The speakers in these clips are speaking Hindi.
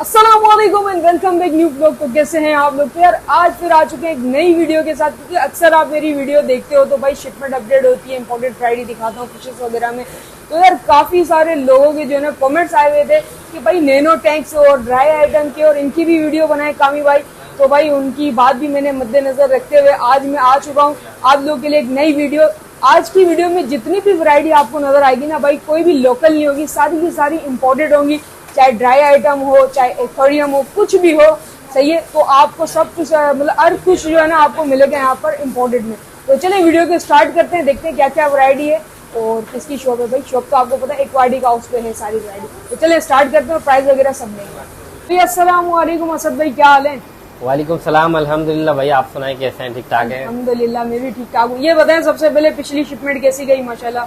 अस्सलामुअलैकुम and welcome back new blog. तो कैसे हैं आप लोग? तो यार आज फिर आ चुके हैं एक नई वीडियो के साथ, क्योंकि अक्सर आप मेरी वीडियो देखते हो तो भाई शिपमेंट अपडेट होती है, इंपोर्टेड फ्राइडे दिखाता हूँ फिशेस वगैरह में। तो यार काफी सारे लोगों के जो है ना कमेंट्स आए हुए थे कि भाई नैनो टैंक्स और ड्राई आइटम के और इनकी भी वीडियो बनाए कामी भाई। तो भाई उनकी बात भी मैंने मद्देनजर रखते हुए आज मैं आ चुका हूँ आप लोगों के लिए एक नई वीडियो। आज की वीडियो में जितनी भी वैरायटी आपको नजर आएगी ना भाई, कोई भी लोकल नहीं होगी, सारी की सारी इंपोर्टेड होंगी। चाहे ड्राई आइटम हो, चाहे एक्वेरियम हो, कुछ भी हो, सही है। तो आपको सब कुछ मतलब हर कुछ जो है ना आपको मिलेगा यहाँ पर इंपोर्टेड में। तो चलिए वीडियो को स्टार्ट करते हैं, देखते हैं क्या क्या वैरायटी है और किसकी शॉप है। भाई शॉप तो आपको पता है एक्वाटिक हाउस पे है सारी वैरायटी। तो चलिए स्टार्ट करते हैं, प्राइस वगैरह सब लेंगे। तो अस्सलाम वालेकुम असद भाई, क्या हाल है? वालेकुम सलाम, अल्हम्दुलिल्लाह भाई, आप सुनाएं कैसे हैं? ठीक ठाक है? अल्हम्दुलिल्लाह मैं भी ठीक ठाक हूँ। ये बताएं सबसे पहले पिछली शिपमेंट कैसी गई? माशाल्लाह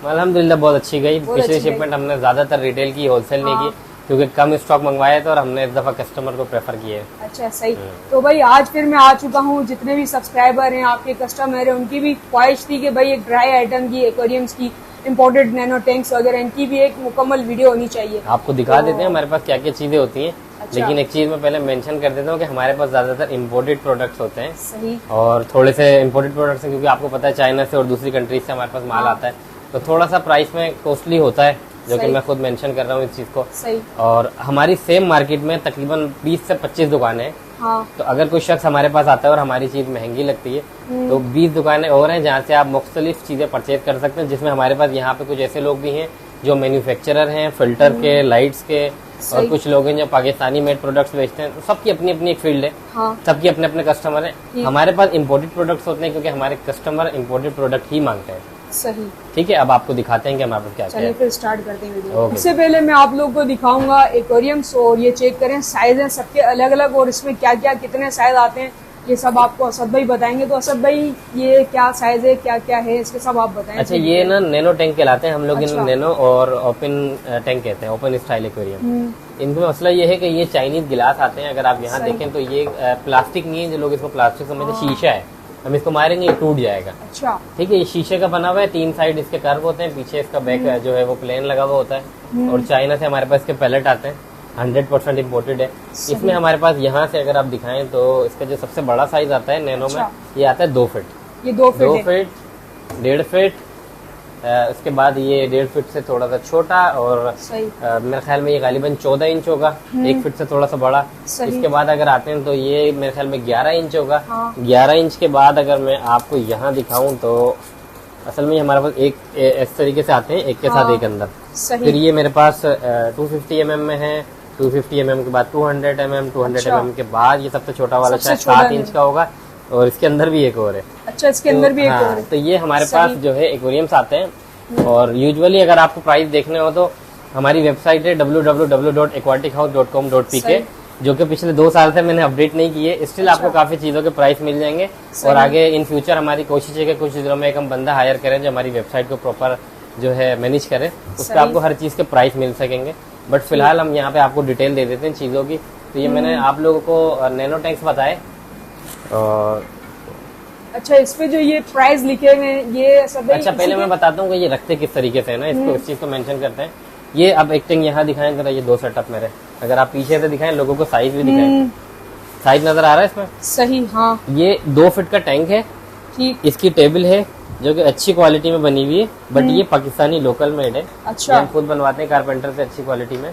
अल्हम्दुलिल्लाह बहुत अच्छी गई। पिछली शिपमेंट हमने ज्यादातर रिटेल की, होलसेल नहीं की, क्योंकि कम स्टॉक मंगवाया था और हमने इस दफा कस्टमर को प्रेफर किया है। अच्छा सही। तो भाई आज फिर मैं आ चुका हूँ, जितने भी सब्सक्राइबर हैं आपके कस्टमर हैं उनकी भी ख्वाहिश थी कि भाई एक ड्राई आइटम की, एक्वेरियम्स की, इंपोर्टेड नैनो टैंक्स वगैरह इनकी भी एक मुकम्मल वीडियो होनी चाहिए। आपको दिखा देते हैं हमारे पास क्या क्या चीजें होती हैं। अच्छा। लेकिन एक चीज मैं पहले मेंशन कर देता हूँ कि हमारे पास ज्यादातर इम्पोर्टेड प्रोडक्ट्स होते हैं। सही। और थोड़े से इम्पोर्टेड प्रोडक्ट्स हैं क्योंकि आपको पता है चाइना से और दूसरी कंट्रीज से हमारे पास माल आता है, तो थोड़ा सा प्राइस में कॉस्टली होता है, जो कि मैं खुद मेंशन कर रहा हूँ इस चीज को। सही। और हमारी सेम मार्केट में तकरीबन 20 से 25 दुकानें हैं। हाँ। तो अगर कोई शख्स हमारे पास आता है और हमारी चीज महंगी लगती है तो 20 दुकानें और हैं जहाँ से आप मुख्तलिफ चीजें परचेज कर सकते हैं, जिसमें हमारे पास यहाँ पे कुछ ऐसे लोग भी हैं जो मैन्युफैक्चरर हैं, फिल्टर के, लाइट्स के, और कुछ लोग हैं जो पाकिस्तानी मेड प्रोडक्ट्स बेचते हैं। तो सबकी अपनी अपनी एक फील्ड है। हाँ। सबकी अपने अपने कस्टमर हैं। हमारे पास इम्पोर्टेड प्रोडक्ट्स होते हैं क्योंकि हमारे कस्टमर इम्पोर्टेड प्रोडक्ट ही मांगते हैं। सही। ठीक है, अब आपको दिखाते हैं कि हमारे पास क्या क्या है। फिर स्टार्ट करते हैं वीडियो। इससे पहले मैं आप लोगों को दिखाऊंगा एक्वेरियम्स, और ये चेक करें साइज है सबके अलग अलग और इसमें क्या क्या कितने साइज आते हैं ये सब आपको असद भाई बताएंगे। तो असद भाई ये क्या साइज है, क्या क्या है, इसके सब आप बताएं। अच्छा, ये ना नैनो टैंक कहलाते हैं हम लोग। अच्छा। नैनो और ओपन टैंक कहते हैं, ओपन स्टाइल एक्वेरियम। इनमें मसला ये है कि ये चाइनीज गिलास आते हैं। अगर आप यहाँ देखें तो ये प्लास्टिक नहीं है, जो लोग इसको प्लास्टिक समझते, शीशा है। हम इसको मारेंगे ये टूट जाएगा। अच्छा। ठीक है, ये शीशे का बना हुआ है, 3 साइड इसके कर्व होते हैं, पीछे इसका बैक जो है वो प्लेन लगा हुआ होता है। और चाइना से हमारे पास इसके पैलेट आते हैं, 100% इम्पोर्टेड है। इसमें हमारे पास यहाँ से अगर आप दिखाएं तो इसका जो सबसे बड़ा साइज आता है नैनो में, ये आता है 2 फीट। ये 2 फीट, 1.5 फीट। उसके बाद ये 1.5 फीट से थोड़ा सा छोटा, और मेरे ख्याल में ये गालिबन 14 इंच होगा, 1 फीट से थोड़ा सा बड़ा। इसके बाद अगर आते हैं तो ये मेरे ख्याल में 11 इंच होगा। 11 इंच के बाद अगर मैं आपको यहाँ दिखाऊं तो असल में हमारे पास एक इस तरीके से आते हैं, एक के साथ एक अंदर। फिर ये मेरे पास 250 mm में है, 250 mm के बाद 200 mm, 200 mm के बाद ये सबसे छोटा वाला शायद 7 इंच का होगा, और इसके अंदर भी एक और है। अच्छा, इसके अंदर भी एक और है। तो ये हमारे पास जो है एक्वेरियम्स आते हैं। और यूजुअली अगर आपको प्राइस देखने हो तो हमारी वेबसाइट है www.aquatichouse.com.pk, जो कि पिछले 2 साल से मैंने अपडेट नहीं की है। स्टिल आपको काफी चीजों के प्राइस मिल जाएंगे। और आगे इन फ्यूचर हमारी कोशिश है कि कुछ दिनों में एक हम बंदा हायर करें जो हमारी वेबसाइट को प्रॉपर जो है मैनेज करे, उसका आपको हर चीज के प्राइस मिल सकेंगे। बट फिलहाल हम यहाँ पे आपको डिटेल दे देते हैं चीजों की। तो ये मैंने आप लोगों को नैनो टैंक्स बताए। और अच्छा, इस पे जो ये प्राइस लिखे हुए हैं ये सब। अच्छा, पहले मैं बताता हूँ कि ये रखते किस तरीके से है ना, इसको इस चीज को मेंशन करते हैं। ये अब एक टैंक यहाँ दिखाएं जरा, ये 2 सेटअप मेरे, अगर आप पीछे से दिखाएं लोगों को साइज भी दिखाएं। साइज नजर आ रहा है इसमें? सही। हाँ, ये 2 फीट का टैंक है। ठीक। इसकी टेबल है जो कि अच्छी क्वालिटी में बनी हुई है, बट ये पाकिस्तानी लोकल मेड है। अच्छा। हम खुद बनवाते हैं कारपेंटर से, अच्छी क्वालिटी में,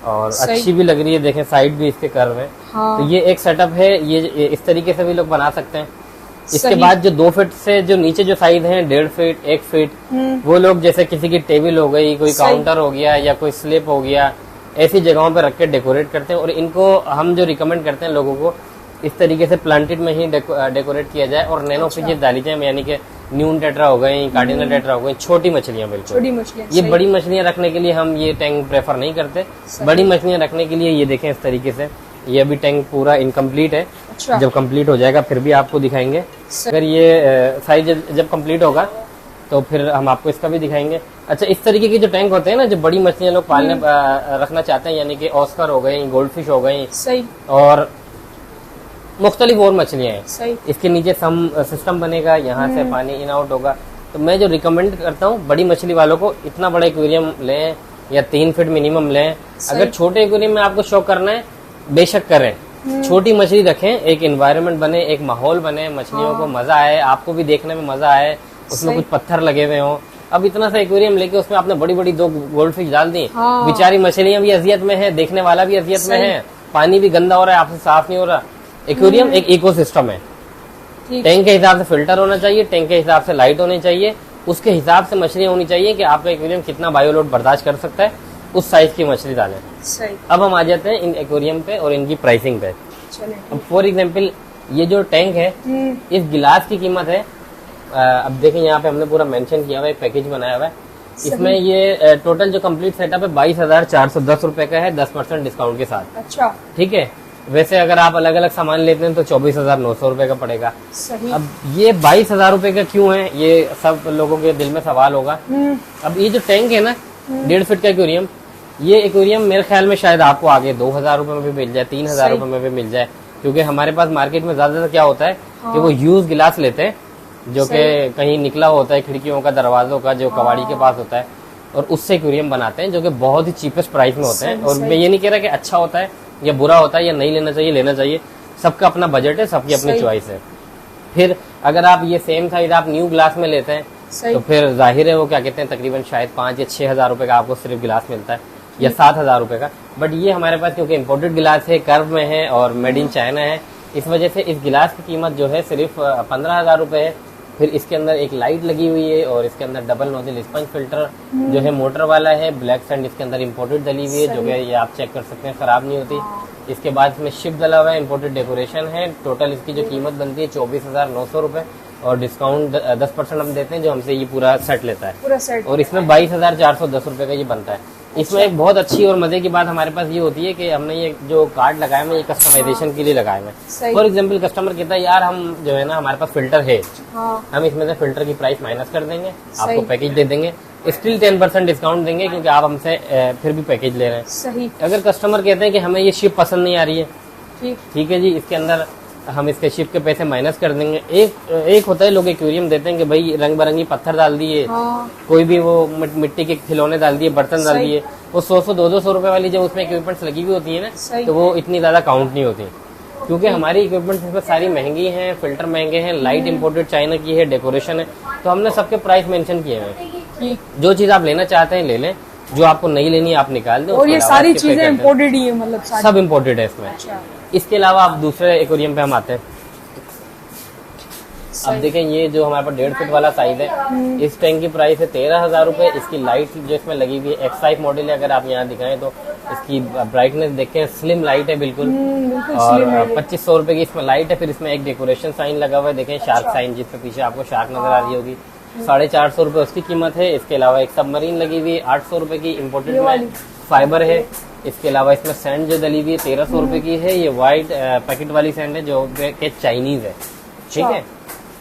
और अच्छी भी लग रही है। देखें साइड भी इसके कर्व है। हाँ। तो ये एक सेटअप है, ये इस तरीके से भी लोग बना सकते हैं। इसके बाद जो 2 फीट से जो नीचे जो साइज है 1.5 फीट, 1 फीट, वो लोग जैसे किसी की टेबल हो गई, कोई काउंटर हो गया या कोई स्लिप हो गया, ऐसी जगहों पे रख के डेकोरेट करते हैं। और इनको हम जो रिकमेंड करते हैं लोगों को, इस तरीके से प्लांटेड में ही डेकोरेट किया जाए और नैनो फिशेज डाली जाए, यानी कि न्यून टेट्रा हो गई, कार्डिनल टेट्रा हो गई, छोटी मछलियां। बिल्कुल छोटी मछलियां। ये बड़ी मछलियां रखने के लिए हम ये टैंक प्रेफर नहीं करते। बड़ी मछलियां रखने के लिए ये देखें इस तरीके से, ये अभी टैंक पूरा इनकम्प्लीट है। अच्छा। जब कंप्लीट हो जाएगा फिर भी आपको दिखाएंगे। अगर ये साइज जब कंप्लीट होगा तो फिर हम आपको इसका भी दिखाएंगे। अच्छा, इस तरीके के जो टैंक होते हैं ना, जो बड़ी मछलियां लोग पालने रखना चाहते हैं, यानी कि ऑस्कर हो गई, गोल्ड फिश हो गई, सही, और मुख्तलिफ और मछलियां हैं, इसके नीचे सम सिस्टम बनेगा, यहाँ से पानी इन आउट होगा। तो मैं जो रिकमेंड करता हूँ बड़ी मछली वालों को, इतना बड़ा एक्वेरियम लें या 3 फीट मिनिमम लें। अगर छोटे एक्वेरियम में आपको शौक करना है बेशक करें, छोटी मछली रखें, एक एनवायरनमेंट बने, एक माहौल बने, मछलियों को मजा आए, आपको भी देखने में मजा आए, उसमें कुछ पत्थर लगे हुए हों। अब इतना सा एक्वेरियम लेके उसमें आपने बड़ी बड़ी 2 गोल्ड फिश डाल दी, बेचारी मछलियां भी अजियत में है, देखने वाला भी अजियत में है, पानी भी गंदा हो रहा है, आपसे साफ नहीं हो रहा। एक्वेरियम एक इकोसिस्टम है, टैंक के हिसाब से फिल्टर होना चाहिए, टैंक के हिसाब से लाइट होनी चाहिए, उसके हिसाब से मछलियां होनी चाहिए कि आपका एक्वेरियम कितना बायोलोड बर्दाश्त कर सकता है, उस साइज की मछली डालें। अब हम आ जाते हैं इन एक्वेरियम पे और इनकी प्राइसिंग पे। अब फॉर एग्जाम्पल ये जो टैंक है, इस गिलास की कीमत है, अब देखें यहाँ पे हमने पूरा मेंशन किया हुआ है, पैकेज बनाया हुआ है, इसमें ये टोटल जो कंप्लीट सेटअप है 22,410 रुपए का है, 10% डिस्काउंट के साथ। अच्छा, ठीक है। वैसे अगर आप अलग अलग सामान लेते हैं तो 24,900 रुपए का पड़ेगा। सही। अब ये 22,000 रुपए का क्यों है, ये सब लोगों के दिल में सवाल होगा। अब ये जो टैंक है ना, 1.5 फीट का एक्वेरियम, ये एक्वेरियम मेरे ख्याल में शायद आपको आगे 2,000 रुपए में भी मिल जाए, 3,000 रुपए में भी मिल जाए, क्योंकि हमारे पास मार्केट में ज्यादातर क्या होता है कि वो यूज गिलास लेते हैं, जो कि कहीं निकला होता है खिड़कियों का, दरवाजों का, जो कबाड़ी के पास होता है, और उससे एक्वेरियम बनाते हैं, जो कि बहुत ही चीपेस्ट प्राइस में होते हैं। और मैं ये नहीं कह रहा कि अच्छा होता है या बुरा होता है या नहीं लेना चाहिए, लेना चाहिए, सबका अपना बजट है, सबकी अपनी चॉइस है। फिर अगर आप ये सेम साइज आप न्यू ग्लास में लेते हैं तो फिर जाहिर है वो क्या कहते हैं, तकरीबन शायद 5 या 6,000 रुपए का आपको सिर्फ गिलास मिलता है, या 7,000 रुपए का। बट ये हमारे पास क्योंकि इम्पोर्टेड गिलास है, कर्व में है और मेड इन चाइना है, इस वजह से इस गिलास की कीमत जो है सिर्फ 15,000 रुपए है। फिर इसके अंदर एक लाइट लगी हुई है और इसके अंदर डबल नोजल स्पंज फिल्टर जो है मोटर वाला है, ब्लैक सैंड इसके अंदर इम्पोर्टेड डली हुई है, जो कि ये आप चेक कर सकते हैं, खराब नहीं होती। इसके बाद इसमें शिप डला हुआ है, इम्पोर्टेड डेकोरेशन है। टोटल इसकी जो कीमत बनती है 24,900 रुपए, और डिस्काउंट 10% हम देते हैं, जो हमसे ये पूरा सेट लेता है, पूरा सेट, और इसमें 22,410 रुपए का ये बनता है। इसमें एक बहुत अच्छी और मजे की बात हमारे पास ये होती है कि हमने ये जो कार्ड लगाए हुए ये कस्टमाइजेशन के लिए लगाए हुए। फॉर एग्जांपल कस्टमर कहता है यार हम जो है ना, हमारे पास फिल्टर है, हम इसमें से फिल्टर की प्राइस माइनस कर देंगे, आपको पैकेज दे देंगे, स्टिल 10% डिस्काउंट देंगे, क्योंकि आप हमसे फिर भी पैकेज ले रहे हैं। सही। अगर कस्टमर कहते हैं कि हमें ये शिप पसंद नहीं आ रही है, ठीक है जी, इसके अंदर हम इसके शिप के पैसे माइनस कर देंगे। एक होता है लोग एक्वेरियम देते हैं कि भाई रंग बिरंगी पत्थर डाल दिए, कोई भी वो मिट्टी के खिलौने डाल दिए, बर्तन डाल दिए, वो 100 200 रुपए वाली जब उसमें इक्विपमेंट्स लगी हुई होती है ना, तो वो इतनी ज्यादा काउंट नहीं होती, क्योंकि हमारी इक्विपमेंट्स इसमें सारी महंगी हैं, फिल्टर महंगे हैं, लाइट इम्पोर्टेड चाइना की है, डेकोरेशन है, तो हमने सबके प्राइस मेंशन किए हैं। जो चीज आप लेना चाहते हैं ले लें, जो आपको नहीं लेनी आप निकाल दो। और ये सारी चीजें इम्पोर्टेड ही है, मतलब सब इम्पोर्टेड है इसमें। इसके अलावा आप दूसरे एक्वेरियम पे हम आते हैं। अब देखें ये जो हमारे पास 1.5 फीट वाला साइज है, इस टैंक की प्राइस है 13,000 रुपए। इसकी लाइट जो इसमें लगी हुई है एक्स टाइप मॉडल है, अगर आप यहाँ दिखाएं तो इसकी ब्राइटनेस देखें, स्लिम लाइट है बिल्कुल, और 2,500 रुपए की इसमें लाइट है। फिर इसमें एक डेकोरेशन साइन लगा हुआ है, देखें शार्क साइन, जिसपे पीछे आपको शार्क नजर आ रही होगी, 450 रुपए उसकी कीमत है। इसके अलावा एक सबमरीन लगी हुई है 800 रुपए की, इम्पोर्टेड में फाइबर है। इसके अलावा इसमें सैंड जो डली हुई है 1300 रुपए की है, ये व्हाइट पैकेट वाली सैंड है जो के चाइनीज है, ठीक है।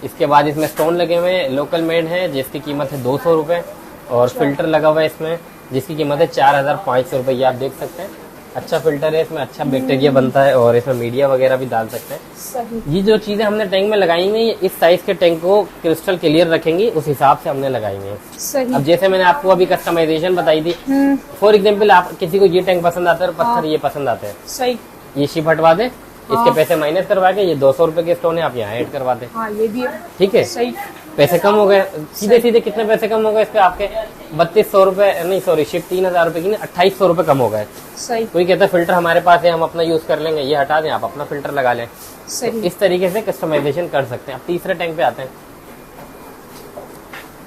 इसके बाद इसमें स्टोन लगे हुए हैं, लोकल मेड है, जिसकी कीमत है 200 रुपए, और फिल्टर लगा हुआ है इसमें जिसकी कीमत है 4,500 रुपए। ये आप देख सकते हैं, अच्छा फिल्टर है, इसमें अच्छा बैक्टीरिया बनता है, और इसमें मीडिया वगैरह भी डाल सकते हैं। ये जो चीजें हमने टैंक में लगाई हुई है, इस साइज के टैंक को क्रिस्टल क्लियर रखेंगी, उस हिसाब से हमने लगाई हुई है। अब जैसे मैंने आपको अभी कस्टमाइजेशन बताई थी, फॉर एग्जाम्पल आप किसी को ये टैंक पसंद आता है और पत्थर ये पसंद आते हैं, सही, ये शिप हटवा दे, इसके पैसे माइनस करवा के ये 200 रुपए के स्टोन है, आप यहाँ ऐड करवा दे, ये भी है, ठीक है, सही, पैसे कम हो गए। सीधे सीधे कितने पैसे कम हो गए इस पे आपके? 3,200 रुपए, नहीं सॉरी, शिप 3,000 रुपए की नहीं, 2,800 रुपए कम हो गए। सही। कोई कहता है फिल्टर हमारे पास है, हम अपना यूज कर लेंगे, ये हटा दें, आप अपना फिल्टर लगा लें। सही। तो इस तरीके से कस्टमाइजेशन कर सकते हैं। अब तीसरे टैंक पे आते हैं।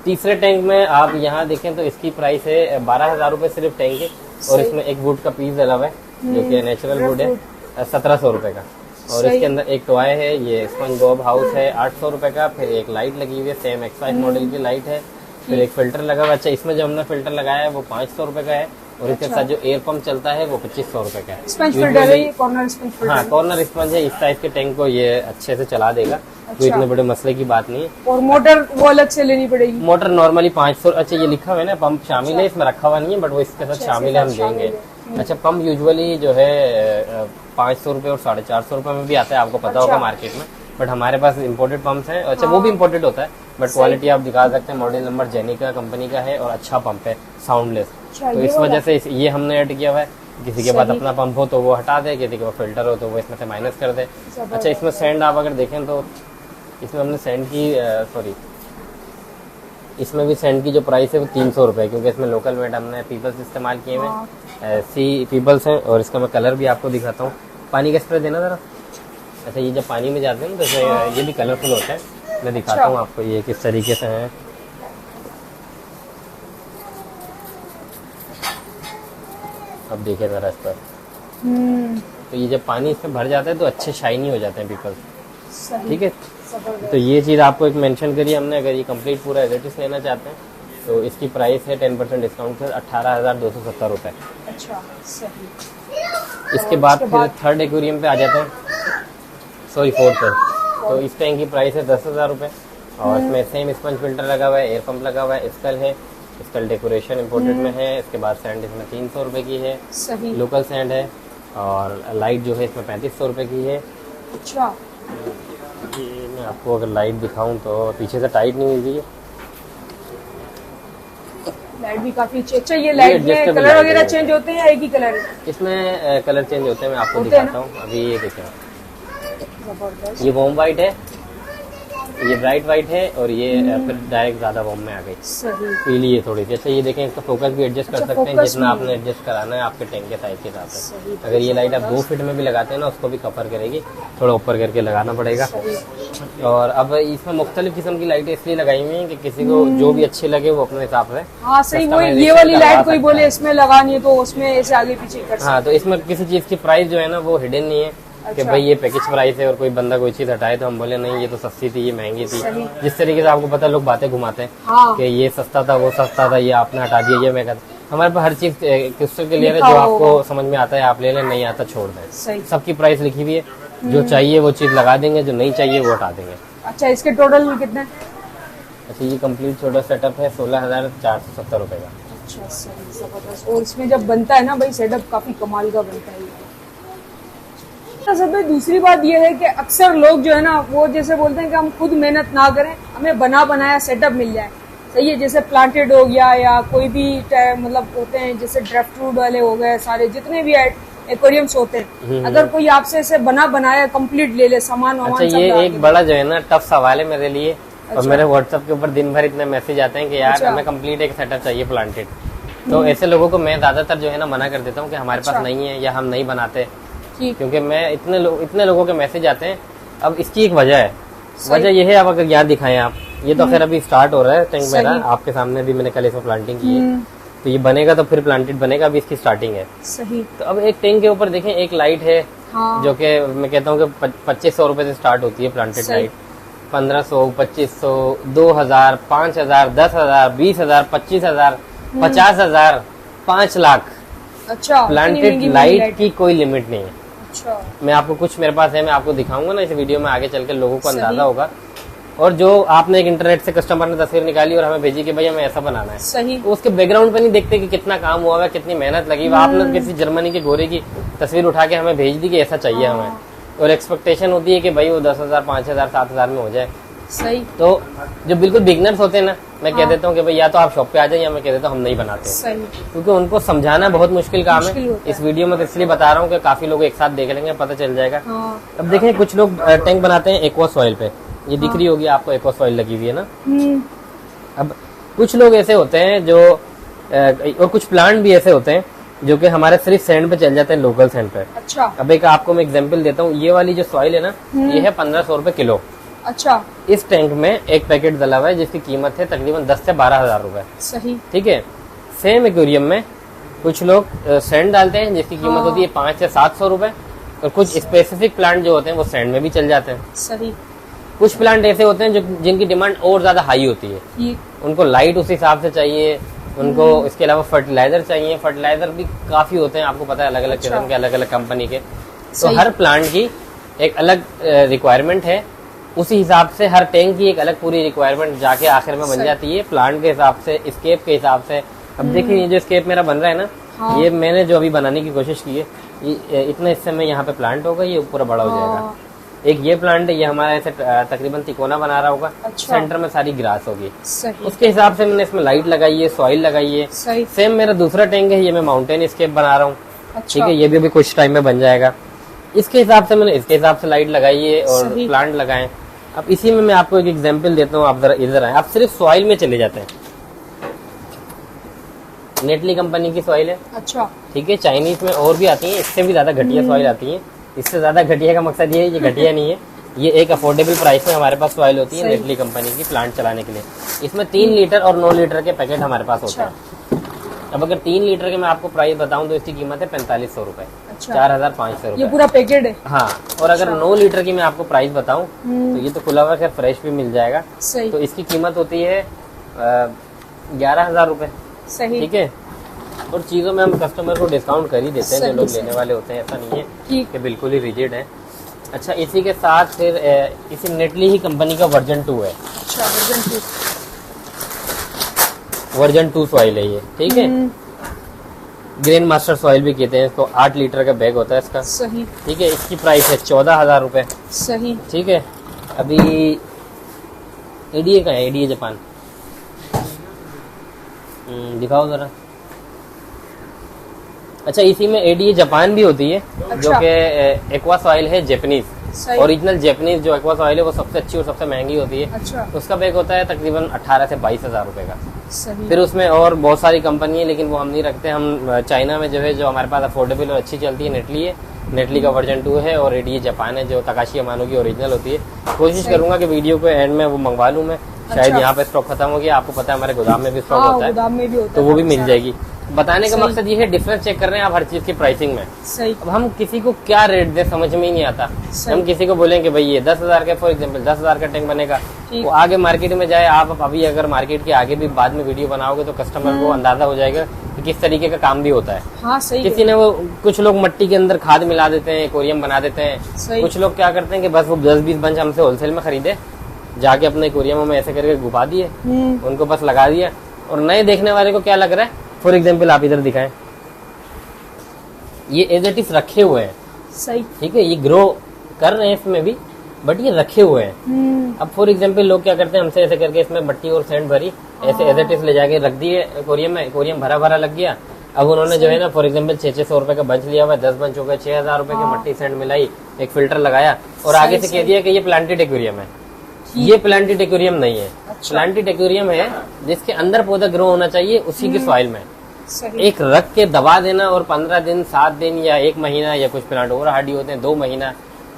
तीसरे टैंक में आप यहाँ देखें तो इसकी प्राइस है 12,000 रुपए सिर्फ टैंक के, और इसमें एक वुड का पीस डला हुआ है जो कि नेचुरल वुड है, 1,700 रुपए का, और इसके अंदर एक टॉय है, ये स्पंज बॉब हाउस है 800 रुपए का। फिर एक लाइट लगी हुई है, सेम एक्स मॉडल की लाइट है। फिर एक फिल्टर लगा हुआ है। अच्छा, इसमें जो हमने फिल्टर लगाया है वो 500 रुपए का है, और इसके साथ जो एयर पंप चलता है वो 2,500 रुपए का है। स्पंज फिल्टर है, कॉर्नर स्पंज फिल्टर। हाँ, कॉर्नर स्पंज है, इस टाइप के टैंक को ये अच्छे से चला देगा, तो इतने बड़े मसले की बात नहीं है। और मोटर वो अलग से लेनी पड़ेगी? Motor normally 500। अच्छा, ये लिखा हुआ है ना पंप शामिल है, इसमें रखा हुआ नहीं है, बट वो इसके साथ शामिल है, हम देंगे। अच्छा, पंप यूजुअली जो है 500 रुपए और 450 रुपए में भी आता है, आपको पता होगा मार्केट में, बट हमारे पास इम्पोर्टेड पंप्स हैं। अच्छा, वो भी इम्पोर्टेड होता है, बट क्वालिटी आप दिखा सकते हैं, मॉडल नंबर जेनिका कंपनी का है, और अच्छा पंप है, साउंडलेस। तो इस वजह से ये हमने ऐड किया हुआ है। किसी के पास अपना पंप हो तो वो हटा दे, किसी के पास फिल्टर हो तो वो इसमें से माइनस कर दे। अच्छा, इसमें सैंड आप अगर देखें तो इसमें हमने सैंड की इसमें भी सैंड की जो प्राइस है वो 300 रुपये, क्योंकि इसमें लोकल मेड हमने पीपल्स इस्तेमाल किए हुए सी पीपल्स हैं। और इसका मैं कलर भी आपको दिखाता हूँ। पानी का स्प्रे देना ज़रा। अच्छा, ये जब पानी में जाते हैं ना तो ये भी कलरफुल होता है। मैं दिखाता हूँ आपको ये किस तरीके से है। अब देखिए ज़रा इस पर, तो ये जब पानी इसमें भर जाता है तो अच्छे शाइनी हो जाते हैं पीपल्स। ठीक है, तो ये चीज़ आपको एक मेंशन करिए हमने। अगर ये कंप्लीट पूरा एडिटिस लेना चाहते हैं तो इसकी प्राइस है 10% डिस्काउंट से 18,270 रुपये। अच्छा, सही। इसके बाद फिर थर्ड एक्वेरियम पे आ जाते हैं, सॉरी फोर्थ पे। तो इस टैंक की प्राइस है 10,000 रुपये और इसमें सेम स्पंज फिल्टर लगा हुआ है, एयर पंप लगा हुआ है, स्कल है, स्कल डेकोरेशन इम्पोर्टेड में है। इसके बाद सैंड इसमें 300 रुपये की है, लोकल सैंड है। और लाइट जो है इसमें 3500 रुपये की है। अच्छा, ये मैं आपको अगर लाइट दिखाऊं तो पीछे से टाइट नहीं हुई है, लाइट भी काफी अच्छा। ये लाइट में कलर वगैरह चेंज होते हैं या एक ही कलर है? इसमें कलर चेंज होते हैं, मैं आपको दिखाता हूँ। अभी ये देखें, ये वॉर्म वाइट है, ये ब्राइट वाइट है और ये फिर डायरेक्ट ज्यादा वॉर्म में आ गई, पीली है थोड़ी सी। अच्छा, ये देखें, इसका फोकस भी एडजस्ट कर सकते हैं जितना आपने एडजस्ट कराना है आपके टैंक के साइज के हिसाब से। अगर ये लाइट आप 2 फीट में भी लगाते हैं ना उसको भी कवर करेगी, थोड़ा ऊपर करके लगाना पड़ेगा। और अब इसमें मुख्तलिफ किस्म की लाइटें इसलिए लगाई हुई है कि किसी को जो भी अच्छी लगे वो अपने हिसाब से। हाँ सही, वो ये वाली लाइट कोई बोले इसमें लगानी है तो उसमें ऐसे आगे पीछे कर सकते हैं। हाँ, तो इसमें किसी चीज की प्राइस जो है ना वो हिडन नहीं है। कि भाई ये पैकेज प्राइस है और कोई बंदा कोई चीज हटाए तो हम बोले नहीं ये तो सस्ती थी, ये महंगी थी। जिस तरीके से आपको पता लोग बातें घुमाते हैं कि ये सस्ता था, वो सस्ता था, ये आपने हटा दिया, ये मैं कहता। हमारे पास हर चीज क्रिस्टल क्लियर है, जो आपको समझ में आता है आप ले लें, नहीं आता छोड़ दें। सबकी प्राइस लिखी हुई है, जो चाहिए वो चीज लगा देंगे, जो नहीं चाहिए वो हटा देंगे। अच्छा, इसके टोटल कितने? अच्छा, ये कंप्लीट छोटा सेटअप है 16,470 रुपए का। अच्छा, सही, जबरदस्त। और इसमें जब बनता है ना भाई सेटअप काफी कमाल का बनता है। सब दूसरी बात यह है कि अक्सर लोग जो है ना वो जैसे बोलते हैं कि हम खुद मेहनत ना करें, हमें बना बनाया सेटअप मिल जाए। सही है, जैसे प्लांटेड हो गया या कोई भी मतलब होते हैं जैसे ड्राफ्ट फ्रूट वाले हो गए, सारे जितने भी एक्वेरियम्स होते हैं, अगर कोई आपसे ऐसे बना बनाया कंप्लीट ले ले सामान वामान। अच्छा, ये एक बड़ा जो है ना टफ सवाल है मेरे लिए। और मेरे व्हाट्सएप के ऊपर दिन भर इतने मैसेज आते हैं कि यार हमें कंप्लीट एक सेटअप चाहिए प्लांटेड। तो ऐसे लोगों को मैं ज्यादातर जो है ना मना कर देता हूँ कि हमारे पास नहीं है या हम नहीं बनाते, क्योंकि मैं इतने लोगों के मैसेज आते हैं। अब इसकी एक वजह है, वजह यह है, अब अगर यहाँ दिखाएं आप, ये तो खैर अभी स्टार्ट हो रहा है टैंक मेरा, आपके सामने भी मैंने कल इसमें प्लांटिंग की है, तो ये बनेगा तो फिर प्लांटेड बनेगा, अभी इसकी स्टार्टिंग है। सही। तो अब एक टैंक के ऊपर देखें, एक लाइट है जो कि मैं कहता हूँ कि 2500 रुपए से स्टार्ट होती है प्लांटेड लाइट। 1500, 2500, 2000, 5000, 10,000, 20,000, 25,000, 50,000, 5 लाख। अच्छा, प्लांटेड लाइट की कोई लिमिट नहीं है। अच्छा, मैं आपको कुछ मेरे पास है, मैं आपको दिखाऊंगा ना इस वीडियो में, आगे चल के लोगों को अंदाजा होगा। और जो आपने एक इंटरनेट से कस्टमर ने तस्वीर निकाली और हमें भेजी कि भाई हमें ऐसा बनाना है, सही, तो उसके बैकग्राउंड पे नहीं देखते कि कितना काम हुआ है, कितनी मेहनत लगी। आपने किसी जर्मनी के गोरे की तस्वीर उठा के हमें भेज दी कि ऐसा चाहिए हमें, और एक्सपेक्टेशन होती है कि भाई वो 10,000, 5,000, 7,000 में हो जाए। सही। तो जो बिल्कुल बिगनर्स होते हैं ना, मैं कह देता हूँ कि भाई या तो आप शॉप पे आ जाए, या मैं कह देता हूँ हम नहीं बनाते। सही। क्योंकि उनको समझाना बहुत मुश्किल काम है। इस वीडियो में तो इसलिए बता रहा हूँ कि काफी लोग एक साथ देख लेंगे, पता चल जाएगा। अब देखें, कुछ लोग टैंक बनाते हैं एक्वा सॉइल पे, ये दिख रही होगी आपको, एक्वा सॉइल लगी हुई है ना। अब कुछ लोग ऐसे होते हैं जो और कुछ प्लांट भी ऐसे होते हैं जो कि हमारे सिर्फ सैंड पे चल जाते हैं, लोकल सैंड पे। अच्छा। अब एक आपको मैं एग्जांपल देता हूँ, ये वाली जो सॉइल है ना, ये है 1500 रुपए किलो। अच्छा। इस टैंक में एक पैकेट डला हुआ है जिसकी कीमत है तकरीबन 10 से 12,000 रुपए। सही। ठीक है। सेम एक्वेरियम में कुछ लोग सैंड डालते हैं जिसकी कीमत होती है 500 से 700 रुपए, और कुछ स्पेसिफिक प्लांट जो होते हैं वो सैंड में भी चल जाते हैं। सही। कुछ प्लांट ऐसे होते हैं जो जिनकी डिमांड और ज्यादा हाई होती है, उनको लाइट उस हिसाब से चाहिए, उनको इसके अलावा फर्टिलाइजर चाहिए। फर्टिलाइजर भी काफी होते हैं, आपको पता है, अलग अलग किस्म के, अलग अलग कंपनी के। तो हर प्लांट की एक अलग रिक्वायरमेंट है, उसी हिसाब से हर टैंक की एक अलग पूरी रिक्वायरमेंट जाके आखिर में बन जाती है, प्लांट के हिसाब से, स्केप के हिसाब से। अब देखिए, ये जो स्केप मेरा बन रहा है ना, ये मैंने जो अभी बनाने की कोशिश की है, इतने हिस्से में यहाँ पे प्लांट होगा, ये पूरा बड़ा हो जाएगा। एक ये प्लांट है, ये हमारा ऐसे तकरीबन तिकोना बना रहा होगा। अच्छा। सेंटर में सारी ग्रास होगी। उसके हिसाब से मैंने इसमें लाइट लगाई है, सॉइल लगाई है। सेम मेरा दूसरा टैंक है, ये मैं माउंटेन स्केप बना रहा हूँ। ठीक है, ये भी अभी कुछ टाइम में बन जाएगा। इसके हिसाब से मैंने इसके हिसाब से लाइट लगाई है और प्लांट लगाए। अब इसी में मैं आपको एक एग्जांपल देता हूँ, आप जरा इधर आए, आप सिर्फ सॉइल में चले जाते हैं। नेटली कंपनी की सॉइल है, अच्छा ठीक है। चाइनीज में और भी आती है, इससे भी ज्यादा घटिया सॉइल आती है। इससे ज्यादा घटिया का मकसद ये है, ये घटिया नहीं है, ये एक अफोर्डेबल प्राइस में हमारे पास सॉइल होती है नेटली कंपनी की प्लांट चलाने के लिए। इसमें 3 लीटर और 9 लीटर के पैकेट हमारे पास होते हैं। अब अगर 3 लीटर के मैं आपको प्राइस बताऊं तो इसकी कीमत है 4500 रुपए, 4500 रुपए, ये पूरा पैकेट है। हाँ, और अगर 9 लीटर की मैं आपको प्राइस बताऊं तो ये तो खुला हुआ है, फ्रेश भी मिल जाएगा। तो इसकी कीमत होती है 11,000 रुपए, ठीक है। और चीजों में हम कस्टमर को डिस्काउंट कर ही देते हैं, जो लोग लेने वाले होते हैं, ऐसा नहीं है कि बिल्कुल ही रिजिड है। अच्छा, इसी के साथ फिर इसी नेटली ही कंपनी का वर्जन 2 है। अच्छा, वर्जन 2 सॉइल है ये, ठीक है। ग्रेन मास्टर सॉइल भी कहते हैं इसको। 8 लीटर का बैग होता है इसका, सही, ठीक है। इसकी प्राइस है 14,000 रुपए, सही, ठीक है। अभी एडीए का है, एडीए जापान, दिखाओ जरा। अच्छा, इसी में एडीए जापान भी होती है, जो कि एक्वा सॉइल है जापानीज, ओरिजिनल जापानीज जो एक्वा सॉइल है वो सबसे अच्छी और सबसे महंगी होती है। अच्छा। उसका बैग होता है तकरीबन 18 से 22,000 रुपए का। सही। फिर उसमें और बहुत सारी कंपनी है, लेकिन वो हम नहीं रखते। हम चाइना में जो है, जो हमारे पास अफोर्डेबल और अच्छी चलती है, नेटली है। नेटली का वर्जन 2 है, और एडीए जापान है, जो तकाशी अमानो की ओरिजिनल होती है। कोशिश करूंगा कि वीडियो को एंड में वो मंगवा लूँ मैं। शायद यहाँ पे स्टॉक खत्म हो गया, आपको पता है हमारे गोदाम में भी स्टॉक होता है, गोदाम में भी होता है, तो वो भी मिल जाएगी। बताने का मकसद ये है, डिफरेंस चेक कर रहे हैं आप हर चीज की प्राइसिंग में। सही। अब हम किसी को क्या रेट दे समझ में ही नहीं आता। हम किसी को बोलें कि भाई ये 10,000 का, फॉर एग्जांपल 10,000 का टैंक बनेगा, वो आगे मार्केट में जाए। आप अभी अगर मार्केट के आगे भी बाद में वीडियो बनाओगे तो कस्टमर को अंदाजा हो जाएगा कि किस तरीके का काम भी होता है। हाँ, सही। किसी ने वो, कुछ लोग मिट्टी के अंदर खाद मिला देते हैं, एक्वेरियम बना देते हैं। कुछ लोग क्या करते हैं कि बस वो 10-20 बंच हमसे होलसेल में खरीदे, जाके अपने एक्वेरियम में ऐसे करके घुपा दिए, उनको बस लगा दिया। और नए देखने वाले को क्या लग रहा है, फॉर एग्जाम्पल आप इधर दिखाएं, ये एज इट इज रखे हुए हैं, सही, ठीक है। ये ग्रो कर रहे हैं इसमें भी, बट ये रखे हुए हैं। अब फॉर एग्जाम्पल लोग क्या करते हैं, हमसे ऐसे करके इसमें मट्टी और सैंड भरी, ऐसे एज इट इज ले जाके रख दिए एक्वेरियम में। एक्वेरियम भरा भरा लग गया। अब उन्होंने जो है ना, फॉर एग्जाम्पल 600 रुपए का बंच लिया हुआ है, 10 बंच हो गए, 6,000 रुपए की मट्टी सैंड मिलाई, एक फिल्टर लगाया, और आगे से कह दिया कि ये प्लांटेड एक्वेरियम है। ये प्लांटेड एक्वेरियम नहीं है। प्लांटेड एक्वेरियम है जिसके अंदर पौधा ग्रो होना चाहिए, उसी की सॉइल में एक रख के दबा देना, और 15 दिन, 7 दिन या 1 महीना, या कुछ प्लांट और हार्डी होते हैं 2 महीना।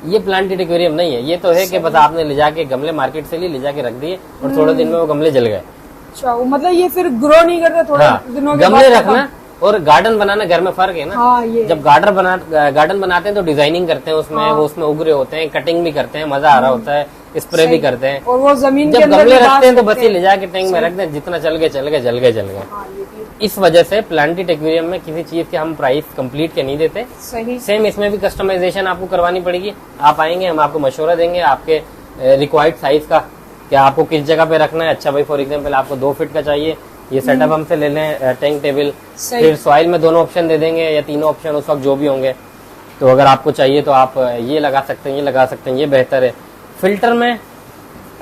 ये प्लांटेड एक्वेरियम नहीं है। ये तो है कि बस आपने ले जाके गमले मार्केट से ले जाके रख दिए, और थोड़े दिन में वो गमले जल गए। अच्छा, मतलब ये फिर ग्रो नहीं करता थोड़ा दिनों के बाद। गमले रखना और गार्डन बनाना घर में फर्क है ना। हाँ, ये जब गार्डन बनाते हैं तो डिजाइनिंग करते हैं उसमें, वो उसमें उगरे होते हैं, कटिंग भी करते हैं, मजा आ रहा होता है, स्प्रे भी करते हैं। और वो जमीन जब गमले रखते हैं तो बस ये ले जाके टैंक में रख दें, जितना चल गए चल गए, जल गए जल गए। इस वजह से प्लांटेड एक्वेरियम में किसी चीज के हम प्राइस कंप्लीट के नहीं देते। सही। सेम इसमें भी कस्टमाइजेशन आपको करवानी पड़ेगी। आप आएंगे, हम आपको मशवरा देंगे आपके रिक्वायर्ड साइज का, क्या आपको किस जगह पे रखना है। अच्छा भाई, फॉर एग्जाम्पल आपको 2 फीट का चाहिए, ये सेटअप हमसे ले लें, टैंक टेबल। फिर सॉइल में दोनों ऑप्शन दे देंगे, या 3 ऑप्शन उस वक्त जो भी होंगे। तो अगर आपको चाहिए तो आप ये लगा सकते हैं, ये लगा सकते हैं, ये बेहतर है। फिल्टर में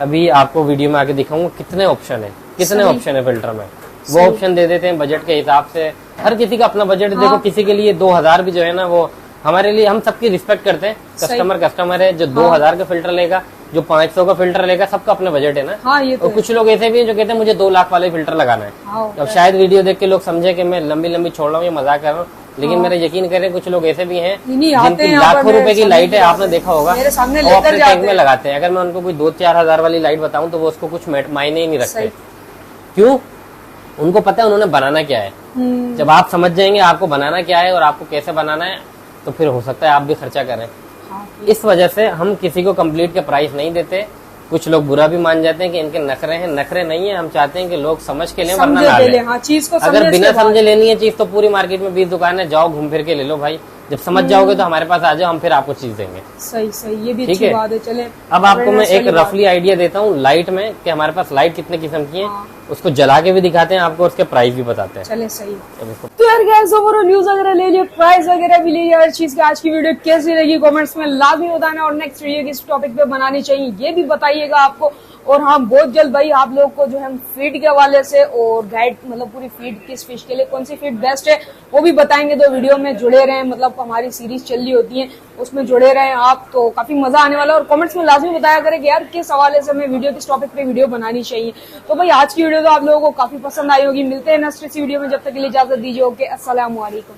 अभी आपको वीडियो में आगे दिखाऊंगा कितने ऑप्शन है, कितने ऑप्शन है फिल्टर में। वो ऑप्शन दे देते हैं बजट के हिसाब से। हर किसी का अपना बजट है। देखो, किसी के लिए 2,000 भी जो है ना, वो हमारे लिए, हम सबकी रिस्पेक्ट करते हैं। कस्टमर है, जो 2,000 का फिल्टर लेगा, जो 500 का फिल्टर लेगा, सबका अपना बजट है ना। हाँ, ये तो और कुछ लोग ऐसे भी हैं जो कहते हैं मुझे 2 लाख वाले फिल्टर लगाना है। अब शायद वीडियो देख के लोग समझे कि मैं लंबी छोड़ रहा हूँ, ये मजाक कर रहा हूँ, लेकिन मेरा यकीन करें, कुछ लोग ऐसे भी हैं जिनकी लाखों रुपए की लाइट है, आपने देखा होगा, वो अपने टैंक में लगाते हैं। अगर मैं उनको कोई 2-4 हजार वाली लाइट बताऊं तो वो उसको कुछ मायने ही नहीं रखते। क्यों? उनको पता है उन्होंने बनाना क्या है। जब आप समझ जाएंगे आपको बनाना क्या है और आपको कैसे बनाना है, तो फिर हो सकता है आप भी खर्चा करें। इस वजह से हम किसी को कंप्लीट के प्राइस नहीं देते। कुछ लोग बुरा भी मान जाते हैं कि इनके नखरे हैं। नखरे नहीं है, हम चाहते हैं कि लोग समझ के लें, वरना ना लें। हाँ, चीज को अगर बिना समझे लेनी है चीज तो पूरी मार्केट में 20 दुकान है, जाओ घूम फिर के ले लो भाई। जब समझ जाओगे तो हमारे पास आ जाओ, हम फिर आपको चीज देंगे। सही सही, ये भी ठीक अच्छी है। बात है। चले अब आपको मैं एक रफली आइडिया देता हूँ लाइट में कि हमारे पास लाइट कितने किस्म की है, उसको जला के भी दिखाते हैं आपको, उसके प्राइस भी बताते हैं। चले सही। तो यार गाइस ओवरऑल न्यूज वगैरह ले लिए, प्राइस वगैरह भी ले लिया, हर चीज की। आज की वीडियो कैसी लगी कमेंट्स में लाजमी बताना, और नेक्स्ट वीडियो किस टॉपिक पे बनानी चाहिए ये भी बताइएगा आपको। और हाँ, बहुत जल्द भाई आप लोग को जो है हम फीड के हवाले से और गाइड, मतलब पूरी फीड किस फिश के लिए कौन सी फीड बेस्ट है वो भी बताएंगे। तो वीडियो में जुड़े रहें, मतलब हमारी सीरीज चल रही होती है उसमें जुड़े रहें आप, तो काफी मजा आने वाला है। और कमेंट्स में लाजमी बताया करें कि यार किस हवाले से हमें वीडियो, किस टॉपिक पे वीडियो बनानी चाहिए। तो भाई आज की वीडियो तो आप लोगों को काफी पसंद आई होगी। मिलते हैं नेक्स्ट वीडियो में, जब तक के लिए इजाजत दीजिए। ओके, अस्सलाम वालेकुम।